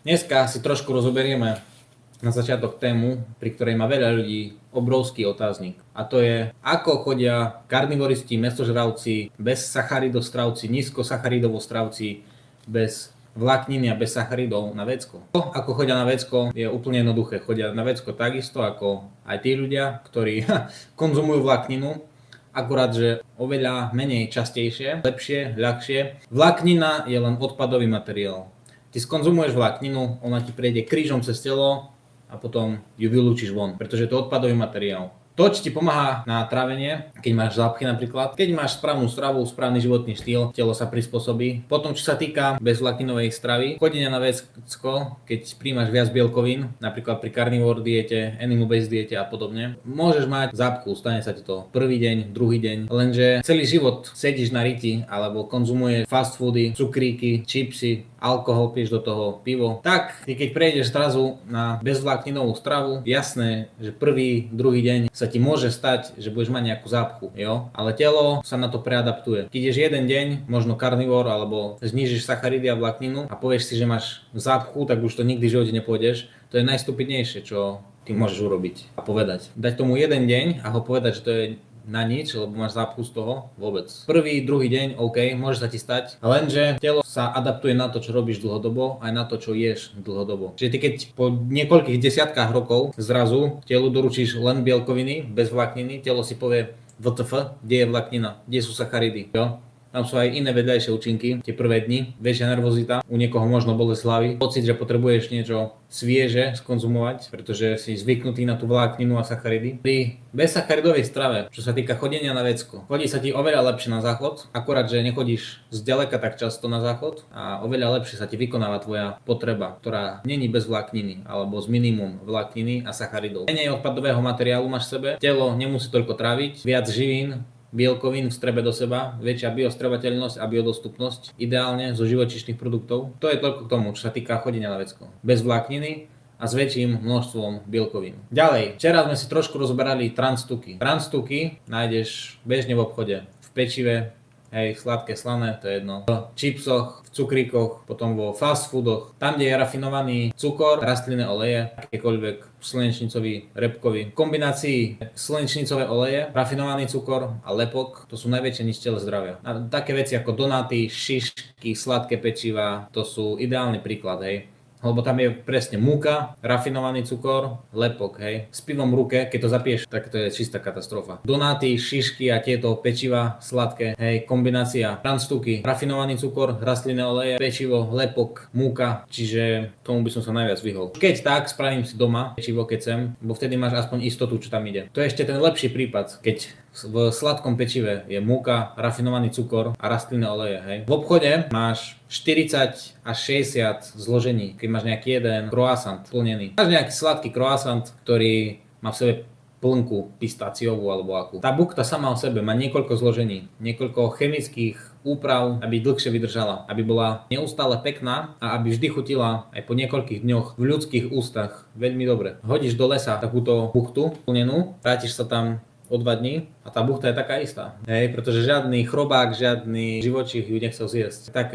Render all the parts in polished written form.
Dneska si trošku rozoberieme na začiatok tému, pri ktorej má veľa ľudí obrovský otáznik. A to je, ako chodia karnivoristi, mäsožravci, bez sacharidov stravci, nízkosacharidovo stravci, bez vlákniny a bez sacharidov na vecko. To, ako chodia na vecko, je úplne jednoduché. Chodia na vecko takisto ako aj tí ľudia, ktorí konzumujú vlákninu, akurát, že oveľa menej častejšie, lepšie, ľahšie. Vláknina je len odpadový materiál. Ty skonzumuješ vlákninu, ona ti prejde krížom cez telo a potom ju vylúčiš von, pretože to je odpadový materiál. To, čo ti pomáha na trávenie, keď máš zápchy napríklad, keď máš správnu stravu, správny životný štýl, telo sa prispôsobí. Potom, čo sa týka bezvlákninovej stravy, chodenia na vecko, keď príjmaš viac bielkovín, napríklad pri carnivore diete, animal based diete a podobne, môžeš mať zápchu, stane sa ti to prvý deň, druhý deň, lenže celý život sedíš na riti alebo konzumuješ fast foody, cukríky, čipsy, alkohol, piješ do toho pivo, tak ty keď prejdeš zrazu na bezvlákninovú stravu, jasné, že prvý, druhý deň sa ti môže stať, že budeš mať nejakú zápchu, jo? Ale telo sa na to preadaptuje. Keď ideš jeden deň, možno karnivor, alebo znížiš sacharidy a vlákninu a povieš si, že máš zápchu, tak už to nikdy v živote nepôjdeš. To je najstupidnejšie, čo ty môžeš urobiť a povedať. Dať tomu jeden deň a ho povedať, že to je na nič, lebo máš zápchu z toho, vôbec. Prvý, druhý deň, OK, môže sa ti stať, lenže telo sa adaptuje na to, čo robíš dlhodobo, aj na to, čo ješ dlhodobo. Čiže ty keď po niekoľkých desiatkách rokov zrazu telu doručíš len bielkoviny, bez vlákniny, telo si povie WTF, kde je vláknina, kde sú sacharidy, jo? Tam sú aj iné vedľajšie účinky, tie prvé dni, väčšia nervozita, u niekoho možno bolesť hlavy, pocit, že potrebuješ niečo svieže skonzumovať, pretože si zvyknutý na tú vlákninu a sacharidy. Pri bezsacharidovej strave, čo sa týka chodenia na vecko, chodí sa ti oveľa lepšie na záchod, akurát, že nechodíš zďaleka tak často na záchod a oveľa lepšie sa ti vykonáva tvoja potreba, ktorá není bez vlákniny alebo s minimum vlákniny a sacharidov. Menej odpadového materiálu máš v sebe, telo nemusí toľko tráviť, viac živín, bielkovín vstrebe do seba, väčšia biostrebateľnosť a biodostupnosť, ideálne zo živočíšnych produktov. To je toľko k tomu, čo sa týka chodenia na vecko. Bez vlákniny a s väčším množstvom bielkovín. Ďalej, včera sme si trošku rozberali transtuky. Transtuky nájdeš bežne v obchode, v pečive, hej, sladké, slané, to je jedno. V čipsoch, v cukríkoch, potom vo fast foodoch. Tam, kde je rafinovaný cukor, rastlinné oleje, akékoľvek slnečnicový, repkový. V kombinácii slnečnicové oleje, rafinovaný cukor a lepok, to sú najväčšie ničiteľe zdravia. A také veci ako donaty, šišky, sladké pečiva, to sú ideálny príklad, hej. Lebo tam je presne múka, rafinovaný cukor, lepok, hej. S pivom v ruke, keď to zapiješ, tak to je čistá katastrofa. Donáty, šišky a tieto pečiva sladké, hej, kombinácia transtuky, rafinovaný cukor, rastlinné oleje, pečivo, lepok, múka, čiže tomu by som sa najviac vyhol. Keď tak, spravím si doma pečivo, keď chcem, bo vtedy máš aspoň istotu, čo tam ide. To je ešte ten lepší prípad, keď v sladkom pečive je múka, rafinovaný cukor a rastlinné oleje, hej. V obchode máš 40 až 60 zložení, keď máš nejaký jeden croissant plnený. Máš nejaký sladký croissant, ktorý má v sebe plnku pistáciovú alebo akú. Tá bukta sama o sebe má niekoľko zložení, niekoľko chemických úprav, aby dlhšie vydržala, aby bola neustále pekná a aby vždy chutila aj po niekoľkých dňoch v ľudských ústach veľmi dobre. Hodíš do lesa takúto buktu plnenú, vrátiš sa tam o 2 dní a tá buchta je taká istá. Hej, pretože žiadny chrobák, žiadny živočích ju nechcel zjesť. Tak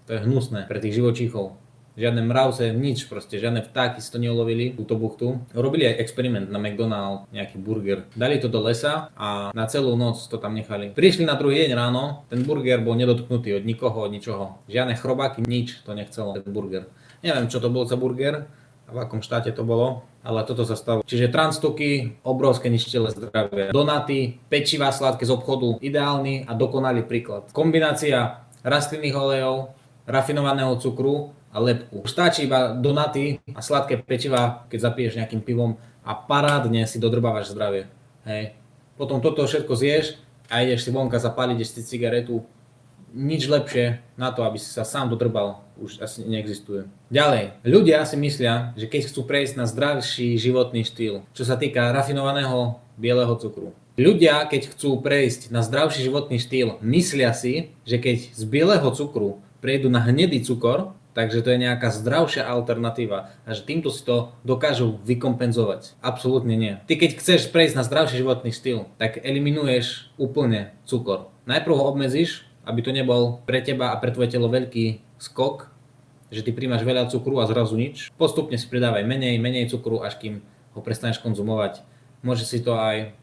to je hnusné pre tých živočíchov. Žiadne mravce, nič proste, žiadne vtáky si to neulovili, túto buchtu. Robili aj experiment na McDonald's, nejaký burger. Dali to do lesa a na celú noc to tam nechali. Prišli na druhý deň ráno, ten burger bol nedotknutý od nikoho, od ničoho. Žiadne chrobáky, nič to nechcelo, ten burger. Neviem, čo to bol za burger, a v akom štáte to bolo, ale toto sa stalo. Čiže transtuky, obrovské ničiteľe zdravia. Donaty, pečivá sladké z obchodu, ideálny a dokonalý príklad. Kombinácia rastlinných olejov, rafinovaného cukru a lepku. Stačí iba donaty a sladké pečivá, keď zapiješ nejakým pivom a parádne si dodrbávaš zdravie. Hej. Potom toto všetko zješ a ideš si vonka zapáliť, ideš si cigaretu. Nič lepšie na to, aby si sa sám dodrbal, už asi neexistuje. Ďalej, ľudia si myslia, že keď chcú prejsť na zdravší životný štýl, čo sa týka rafinovaného bieleho cukru. Ľudia, keď chcú prejsť na zdravší životný štýl, myslia si, že keď z bieleho cukru prejdú na hnedý cukor, takže to je nejaká zdravšia alternatíva a že týmto si to dokážu vykompenzovať. Absolútne nie. Ty keď chceš prejsť na zdravší životný štýl, tak eliminuješ úplne cukor. Najprv ho obmedzíš, aby to nebol pre teba a pre tvoje telo veľký skok že ty príjmaš veľa cukru a zrazu nič. Postupne si pridávaj menej cukru, až kým ho prestaneš konzumovať. Môže si to aj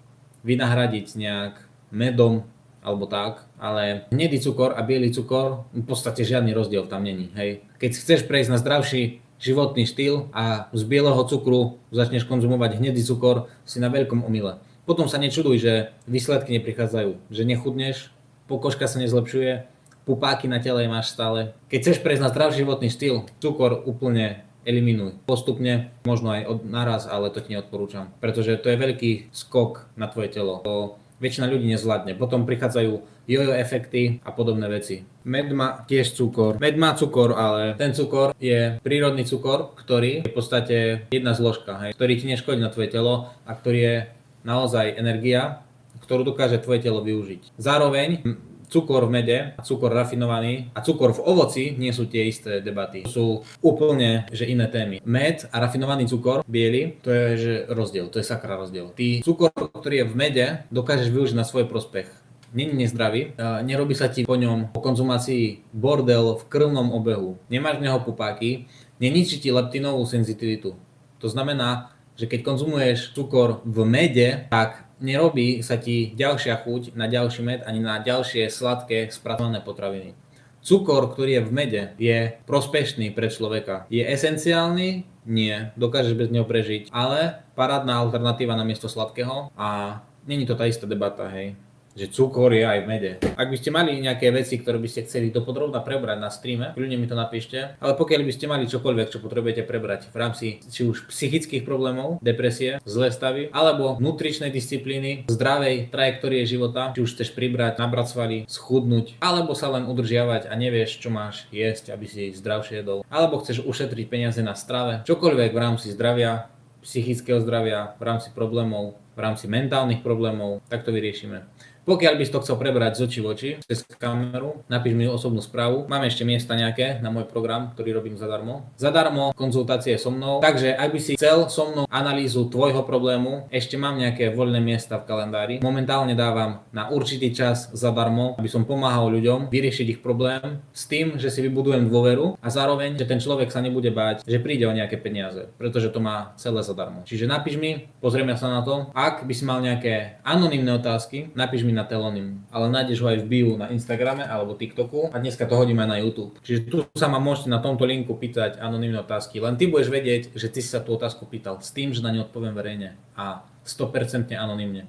vynahradiť nejak medom alebo tak, ale hnedý cukor a biely cukor v podstate žiadny rozdiel tam není. Hej. Keď chceš prejsť na zdravší životný štýl a z bieleho cukru začneš konzumovať hnedý cukor, si na veľkom omyle. Potom sa nečuduj, že výsledky neprichádzajú, že nechudneš, pokožka sa nezlepšuje, pupáky na tele máš stále. Keď chceš prejsť na zdravší životný štýl, cukor úplne eliminuj. Postupne, možno aj naraz, ale to ti neodporúčam, pretože to je veľký skok na tvoje telo. To väčšina ľudí nezvládne. Potom prichádzajú jojo efekty a podobné veci. Med má tiež cukor. Med má cukor, ale ten cukor je prírodný cukor, ktorý je v podstate jedna zložka, hej, ktorý ti neškodí na tvoje telo a ktorý je naozaj energia, ktorú dokáže tvoje telo využiť. Zároveň cukor v mede a cukor rafinovaný a cukor v ovoci nie sú tie isté debaty. Sú úplne že iné témy. Med a rafinovaný cukor, biely, to je že rozdiel, to je sakra rozdiel. Ty cukor, ktorý je v mede, dokážeš využiť na svoj prospech. Není nezdravý, nerobí sa ti po ňom po konzumácii bordel v krvnom obehu. Nemáš v neho pupáky, neničí ti leptinovú senzitivitu. To znamená, že keď konzumuješ cukor v mede, tak nerobí sa ti ďalšia chuť na ďalší med ani na ďalšie sladké spracované potraviny. Cukor, ktorý je v mede, je prospešný pre človeka. Je esenciálny? Nie. Dokážeš bez neho prežiť. Ale parádna alternatíva namiesto sladkého a není to tá istá debata, hej. Že cukor je aj v mede. Ak by ste mali nejaké veci, ktoré by ste chceli dopodrobna prebrať na streame, kľudne mi to napíšte. Ale pokiaľ by ste mali čokoľvek, čo potrebujete prebrať v rámci či už psychických problémov, depresie, zlé stavy, alebo nutričnej disciplíny, zdravej trajektórie života, či už chceš pribrať, nabrať svaly, schudnúť, alebo sa len udržiavať a nevieš, čo máš jesť, aby si zdravšie jedol, alebo chceš ušetriť peniaze na strave, čokoľvek v rámci zdravia, psychického zdravia, v rámci problémov, v rámci mentálnych problémov, tak to vyriešime. Pokiaľ by si to chcel prebrať z očí v oči, cez kameru, napíš mi osobnú správu. Mám ešte miesta nejaké na môj program, ktorý robím zadarmo. Zadarmo konzultácie so mnou. Takže ak by si chcel so mnou analýzu tvojho problému, ešte mám nejaké voľné miesta v kalendári. Momentálne dávam na určitý čas zadarmo, aby som pomáhal ľuďom vyriešiť ich problém s tým, že si vybudujem dôveru a zároveň, že ten človek sa nebude báť, že príde o nejaké peniaze, pretože to má celé zadarmo. Čiže napíš mi, pozrieme sa na to. Ak by si mal nejaké anonymné otázky, napíš mi na telonym, ale nájdeš ho aj v bio na Instagrame alebo TikToku a dneska to hodím aj na YouTube. Čiže tu sa ma môžete na tomto linku pýtať anonymné otázky, len ty budeš vedieť, že ty si sa tú otázku pýtal s tým, že na ňu odpoviem verejne a 100% anonymne.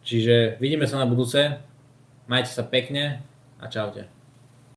Čiže vidíme sa na budúce, majte sa pekne a čaute.